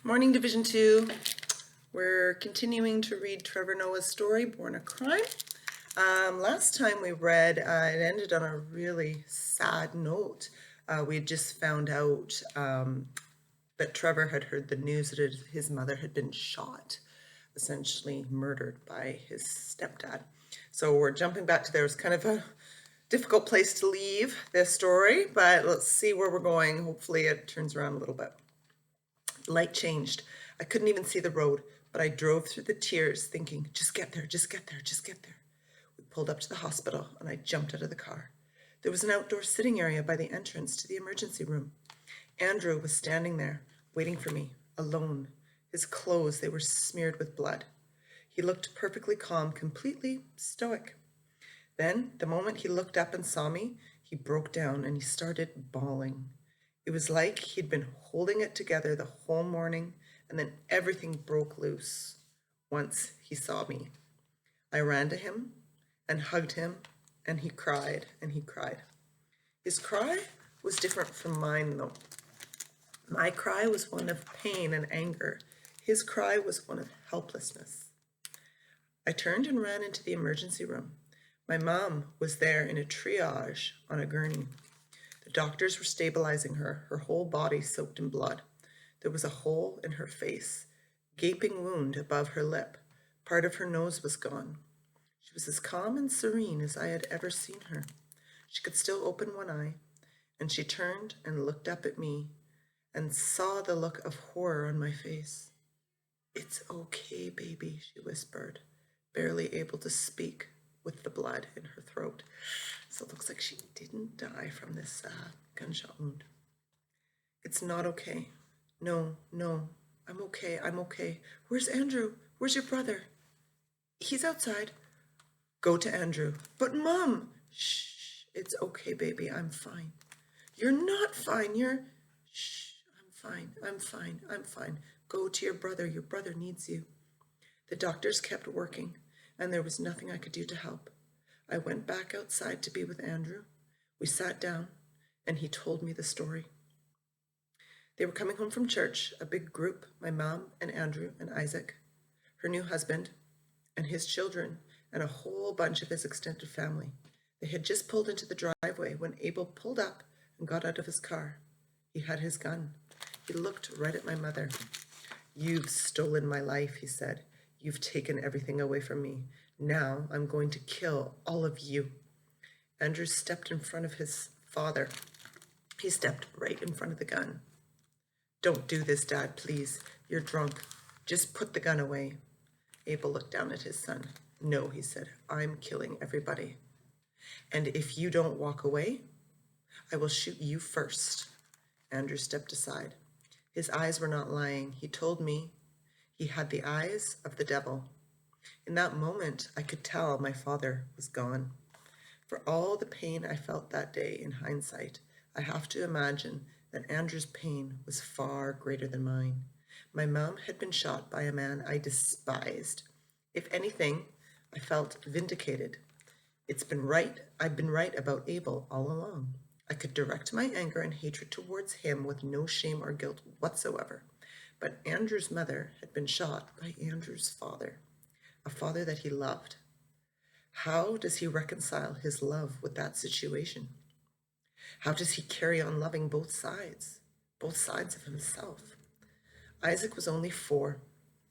Morning Division 2. We're continuing to read Trevor Noah's story, Born a Crime. Last time we read, it ended on a really sad note. We had just found out that Trevor had heard the news that his mother had been shot, essentially murdered by his stepdad. So we're jumping back to there. It was kind of a difficult place to leave this story, but let's see where we're going. Hopefully it turns around a little bit. The light changed. I couldn't even see the road, but I drove through the tears thinking, just get there, just get there, just get there. We pulled up to the hospital and I jumped out of the car. There was an outdoor sitting area by the entrance to the emergency room. Andrew was standing there, waiting for me, alone. His clothes, they were smeared with blood. He looked perfectly calm, completely stoic. Then, the moment he looked up and saw me, he broke down and he started bawling. It was like he'd been holding it together the whole morning, and then everything broke loose once he saw me. I ran to him and hugged him, and he cried and he cried. His cry was different from mine, though. My cry was one of pain and anger. His cry was one of helplessness. I turned and ran into the emergency room. My mom was there in a triage on a gurney. The doctors were stabilizing her, her whole body soaked in blood. There was a hole in her face, gaping wound above her lip. Part of her nose was gone. She was as calm and serene as I had ever seen her. She could still open one eye, and she turned and looked up at me and saw the look of horror on my face. "It's okay, baby," she whispered, barely able to speak with the blood in her throat. So it looks like she didn't die from this gunshot wound. "It's not okay. No, I'm okay. Where's Andrew? Where's your brother?" "He's outside." "Go to Andrew." "But Mom." "Shh, it's okay, baby, I'm fine." "You're not fine, Shh, I'm fine. Go to your brother needs you." The doctors kept working, and there was nothing I could do to help. I went back outside to be with Andrew. We sat down, and he told me the story. They were coming home from church, a big group, my mom and Andrew and Isaac, her new husband, and his children, and a whole bunch of his extended family. They had just pulled into the driveway when Abel pulled up and got out of his car. He had his gun. He looked right at my mother. "You've stolen my life," he said. "You've taken everything away from me. Now I'm going to kill all of you." Andrew stepped in front of his father. He stepped right in front of the gun. "Don't do this, Dad, please. You're drunk. Just put the gun away." Abel looked down at his son. "No," he said, "I'm killing everybody. And if you don't walk away, I will shoot you first." Andrew stepped aside. His eyes were not lying. He told me he had the eyes of the devil. In that moment, I could tell my father was gone. For all the pain I felt that day in hindsight, I have to imagine that Andrew's pain was far greater than mine. My mom had been shot by a man I despised. If anything, I felt vindicated. I've been right about Abel all along. I could direct my anger and hatred towards him with no shame or guilt whatsoever. But Andrew's mother had been shot by Andrew's father, a father that he loved. How does he reconcile his love with that situation? How does he carry on loving both sides of himself? Isaac was only 4.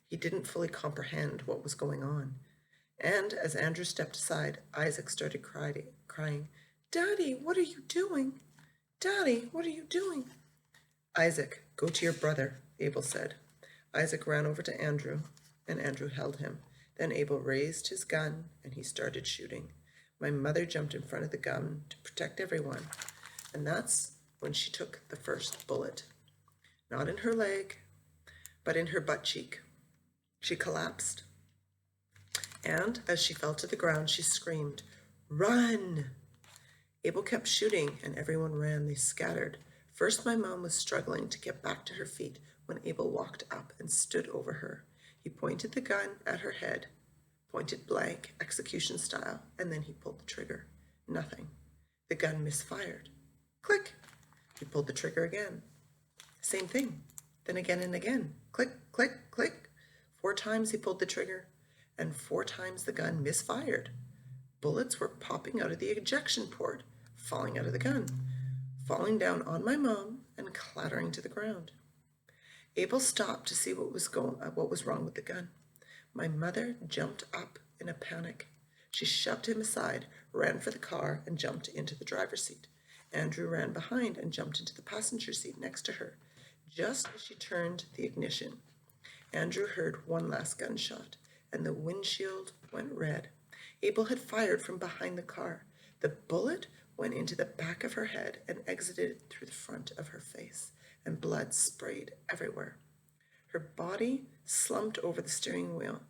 He didn't fully comprehend what was going on. And as Andrew stepped aside, Isaac started crying, "Daddy, what are you doing? Daddy, what are you doing?" "Isaac, go to your brother," Abel said. Isaac ran over to Andrew, and Andrew held him. Then Abel raised his gun, and he started shooting. My mother jumped in front of the gun to protect everyone, and that's when she took the first bullet. Not in her leg, but in her butt cheek. She collapsed, and as she fell to the ground, she screamed, "Run!" Abel kept shooting, and everyone ran. They scattered. First, my mom was struggling to get back to her feet when Abel walked up and stood over her. He pointed the gun at her head, pointed blank, execution style, and then he pulled the trigger. Nothing. The gun misfired. Click! He pulled the trigger again. Same thing. Then again and again. Click, click, click. 4 times he pulled the trigger, and 4 times the gun misfired. Bullets were popping out of the ejection port, falling out of the gun, falling down on my mom and clattering to the ground. Abel stopped to see what was wrong with the gun. My mother jumped up in a panic. She shoved him aside, ran for the car, and jumped into the driver's seat. Andrew ran behind and jumped into the passenger seat next to her. Just as she turned the ignition, Andrew heard one last gunshot, and the windshield went red. Abel had fired from behind the car. The bullet went into the back of her head and exited through the front of her face, and blood sprayed everywhere. Her body slumped over the steering wheel.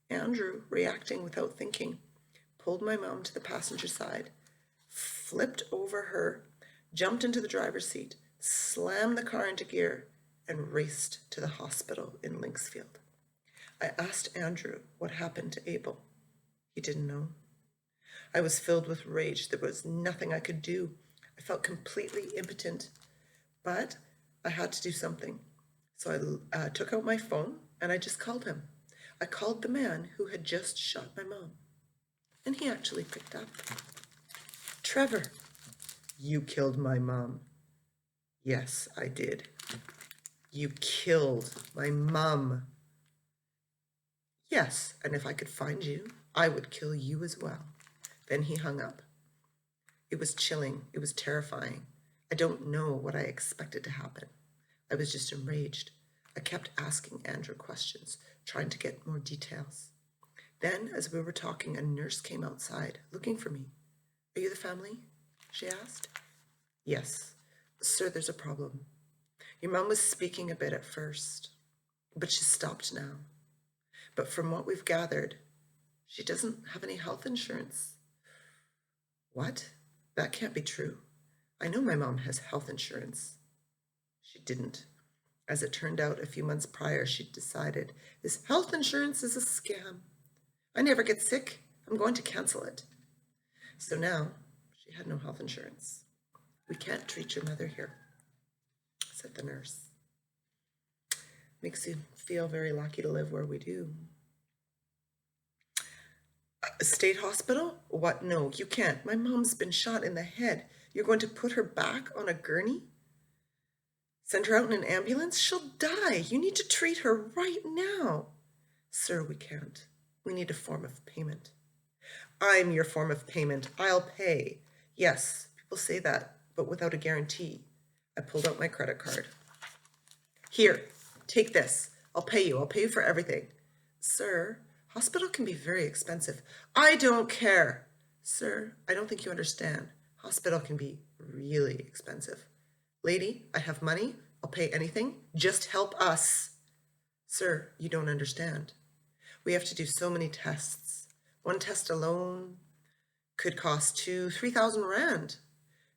Andrew, reacting without thinking, pulled my mom to the passenger side, flipped over her, jumped into the driver's seat, slammed the car into gear, and raced to the hospital in Lynxfield. I asked Andrew what happened to Abel. He didn't know. I was filled with rage. There was nothing I could do. I felt completely impotent, but I had to do something. So I took out my phone and I just called him. I called the man who had just shot my mom, and he actually picked up. Trevor, you killed my mom. Yes, I did. You killed my mom. Yes, and if I could find you, I would kill you as well. Then he hung up. It was chilling. It was terrifying. I don't know what I expected to happen. I was just enraged. I kept asking Andrew questions, trying to get more details. Then, as we were talking, a nurse came outside, looking for me. Are you the family? She asked. Yes. Sir, there's a problem. Your mom was speaking a bit at first, but she's stopped now. But from what we've gathered, she doesn't have any health insurance. What? That can't be true. I know my mom has health insurance. She didn't. As it turned out, a few months prior, she'd decided, this health insurance is a scam. I never get sick. I'm going to cancel it. So now, she had no health insurance. We can't treat your mother here, said the nurse. Makes you feel very lucky to live where we do. A state hospital? What? No, you can't. My mom's been shot in the head. You're going to put her back on a gurney? Send her out in an ambulance? She'll die. You need to treat her right now. Sir, we can't. We need a form of payment. I'm your form of payment. I'll pay. Yes, people say that, but without a guarantee. I pulled out my credit card. Here, take this. I'll pay you. I'll pay you for everything. Sir, hospital can be very expensive. I don't care. Sir, I don't think you understand. Hospital can be really expensive. Lady, I have money. I'll pay anything. Just help us. Sir, you don't understand. We have to do so many tests. One test alone could cost 3,000 rand.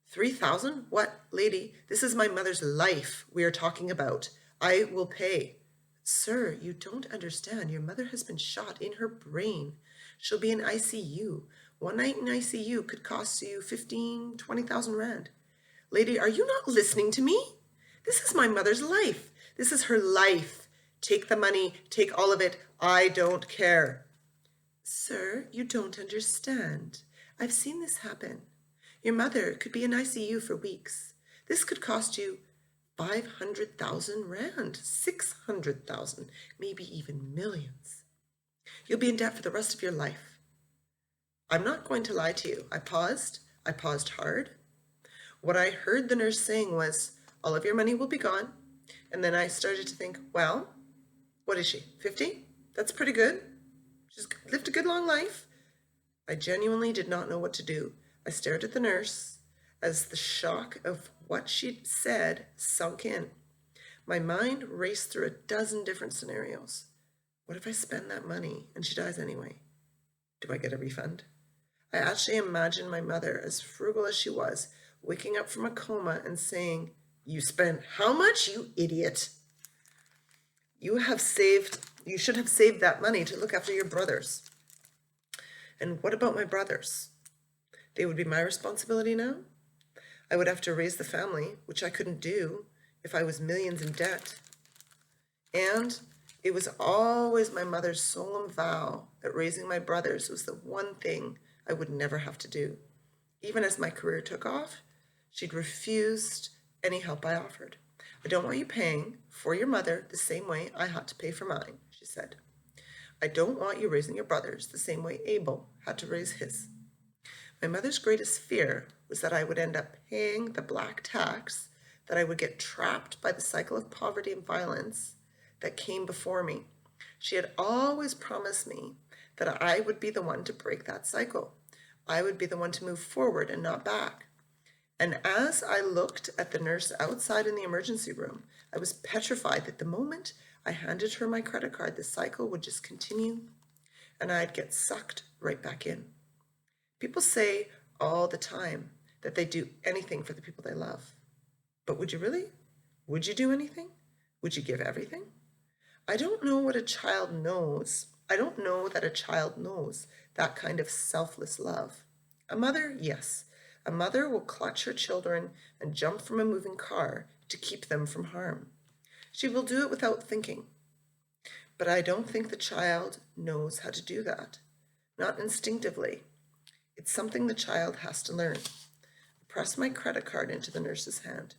3,000? What? Lady, this is my mother's life we are talking about. I will pay. Sir, you don't understand. Your mother has been shot in her brain. She'll be in ICU. One night in ICU could cost you 15,000, 20,000 rand. Lady, are you not listening to me? This is my mother's life. This is her life. Take the money. Take all of it. I don't care. Sir, you don't understand. I've seen this happen. Your mother could be in ICU for weeks. This could cost you 500,000 rand, 600,000, maybe even millions. You'll be in debt for the rest of your life. I'm not going to lie to you. I paused hard. What I heard the nurse saying was, all of your money will be gone. And then I started to think, well, what is she, 50? That's pretty good. She's lived a good long life. I genuinely did not know what to do. I stared at the nurse as the shock of what she'd said sunk in. My mind raced through a dozen different scenarios. What if I spend that money and she dies anyway? Do I get a refund? I actually imagined my mother, as frugal as she was, waking up from a coma and saying, you spent how much, you idiot? You should have saved that money to look after your brothers. And what about my brothers? They would be my responsibility now? I would have to raise the family, which I couldn't do if I was millions in debt. And it was always my mother's solemn vow that raising my brothers was the one thing I would never have to do. Even as my career took off, she'd refused any help I offered. I don't want you paying for your mother the same way I had to pay for mine, she said. I don't want you raising your brothers the same way Abel had to raise his. My mother's greatest fear was that I would end up paying the black tax, that I would get trapped by the cycle of poverty and violence that came before me. She had always promised me that I would be the one to break that cycle. I would be the one to move forward and not back. And as I looked at the nurse outside in the emergency room, I was petrified that the moment I handed her my credit card, the cycle would just continue and I'd get sucked right back in. People say all the time that they do anything for the people they love. But would you really? Would you do anything? Would you give everything? I don't know what a child knows. I don't know that a child knows that kind of selfless love. A mother, yes. A mother will clutch her children and jump from a moving car to keep them from harm. She will do it without thinking. But I don't think the child knows how to do that. Not instinctively. It's something the child has to learn. I pressed my credit card into the nurse's hand.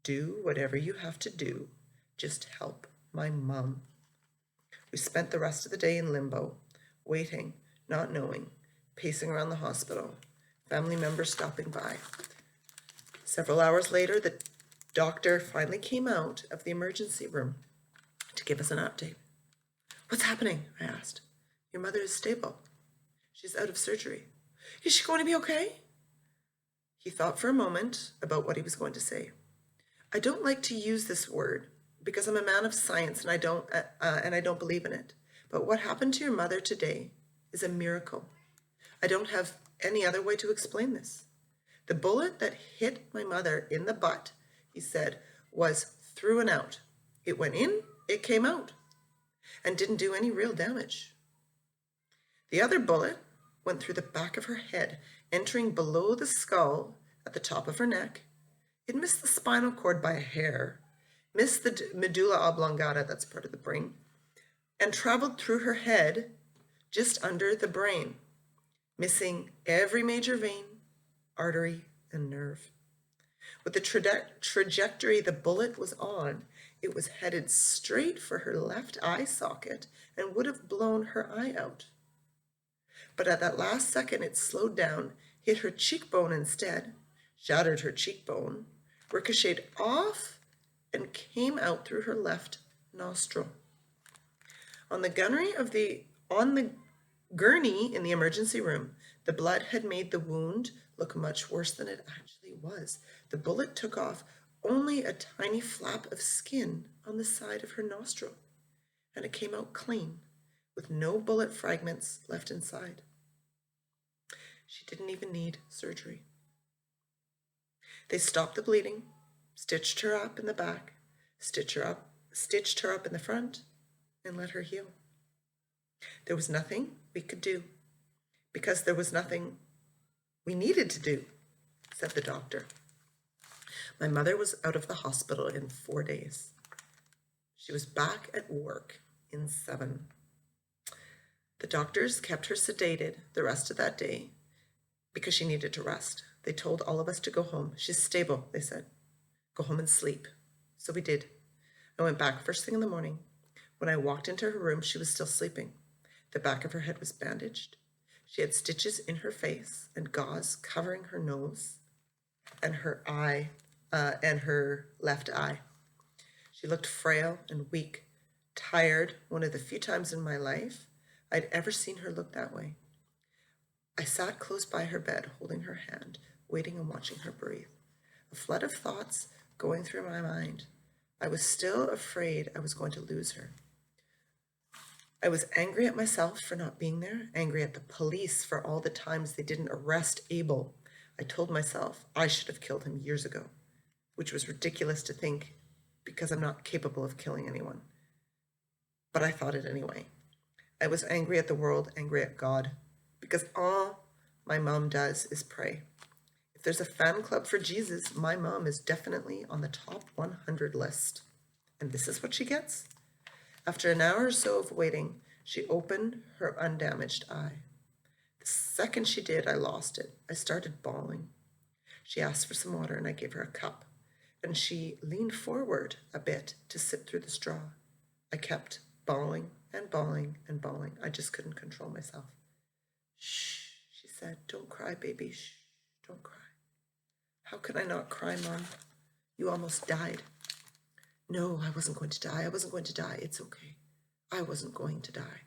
Do whatever you have to do. Just help my mom. We spent the rest of the day in limbo, waiting, not knowing, pacing around the hospital, family members stopping by. Several hours later, the doctor finally came out of the emergency room to give us an update. What's happening? I asked. Your mother is stable. She's out of surgery. Is she going to be okay? He thought for a moment about what he was going to say. I don't like to use this word because I'm a man of science and I don't believe in it. But what happened to your mother today is a miracle. I don't have any other way to explain this. The bullet that hit my mother in the butt, he said, was through and out. It went in, it came out, and didn't do any real damage. The other bullet went through the back of her head, entering below the skull at the top of her neck. It missed the spinal cord by a hair, missed the medulla oblongata, that's part of the brain, and traveled through her head just under the brain, missing every major vein, artery, and nerve. With the trajectory the bullet was on, it was headed straight for her left eye socket and would have blown her eye out. But at that last second, it slowed down, hit her cheekbone instead, shattered her cheekbone, ricocheted off, and came out through her left nostril. On the gurney in the emergency room, the blood had made the wound look much worse than it actually was. The bullet took off only a tiny flap of skin on the side of her nostril, and it came out clean, with no bullet fragments left inside. She didn't even need surgery. They stopped the bleeding, stitched her up in the back, stitched her up in the front, and let her heal. There was nothing we could do, because there was nothing we needed to do, said the doctor. My mother was out of the hospital in 4 days. She was back at work in 7. The doctors kept her sedated the rest of that day because she needed to rest. They told all of us to go home. She's stable, they said. Go home and sleep. So we did. I went back first thing in the morning. When I walked into her room, she was still sleeping. The back of her head was bandaged. She had stitches in her face and gauze covering her nose and her eye, and her left eye. She looked frail and weak, tired, one of the few times in my life I'd ever seen her look that way. I sat close by her bed, holding her hand, waiting and watching her breathe. A flood of thoughts going through my mind. I was still afraid I was going to lose her. I was angry at myself for not being there, angry at the police for all the times they didn't arrest Abel. I told myself I should have killed him years ago, which was ridiculous to think because I'm not capable of killing anyone. But I thought it anyway. I was angry at the world, angry at God, because all my mom does is pray. If there's a fan club for Jesus, my mom is definitely on the top 100 list. And this is what she gets? After an hour or so of waiting, she opened her undamaged eye. The second she did, I lost it. I started bawling. She asked for some water, and I gave her a cup, and she leaned forward a bit to sip through the straw. I kept bawling and bawling and bawling. I just couldn't control myself. Shh, she said. Don't cry, baby. Shh, don't cry. How could I not cry, Mom? You almost died. No, I wasn't going to die. I wasn't going to die. It's okay. I wasn't going to die.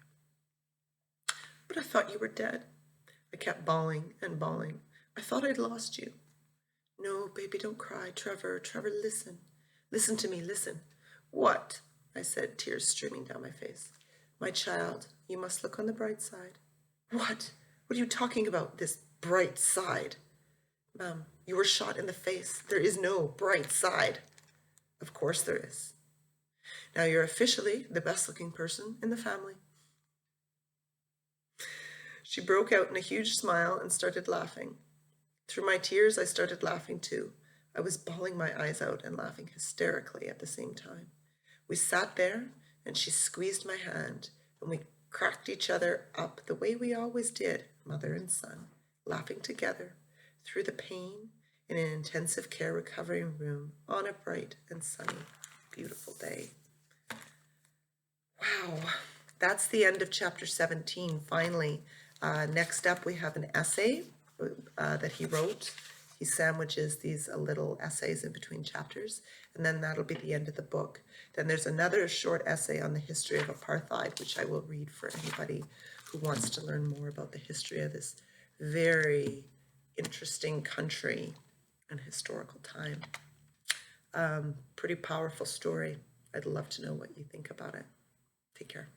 But I thought you were dead. I kept bawling and bawling. I thought I'd lost you. No, baby, don't cry. Trevor, listen. Listen to me, listen. What? I said, tears streaming down my face. My child, you must look on the bright side. What? What are you talking about, this bright side? Mom, you were shot in the face. There is no bright side. Of course there is. Now you're officially the best-looking person in the family. She broke out in a huge smile and started laughing. Through my tears, I started laughing too. I was bawling my eyes out and laughing hysterically at the same time. We sat there, and she squeezed my hand, and we cracked each other up the way we always did, mother and son, laughing together through the pain in an intensive care recovery room on a bright and sunny, beautiful day. Wow, that's the end of chapter 17, finally. Next up, we have an essay that he wrote. He sandwiches these little essays in between chapters, and then that'll be the end of the book. Then there's another short essay on the history of apartheid, which I will read for anybody who wants to learn more about the history of this very interesting country and historical time. Pretty powerful story. I'd love to know what you think about it. Take care.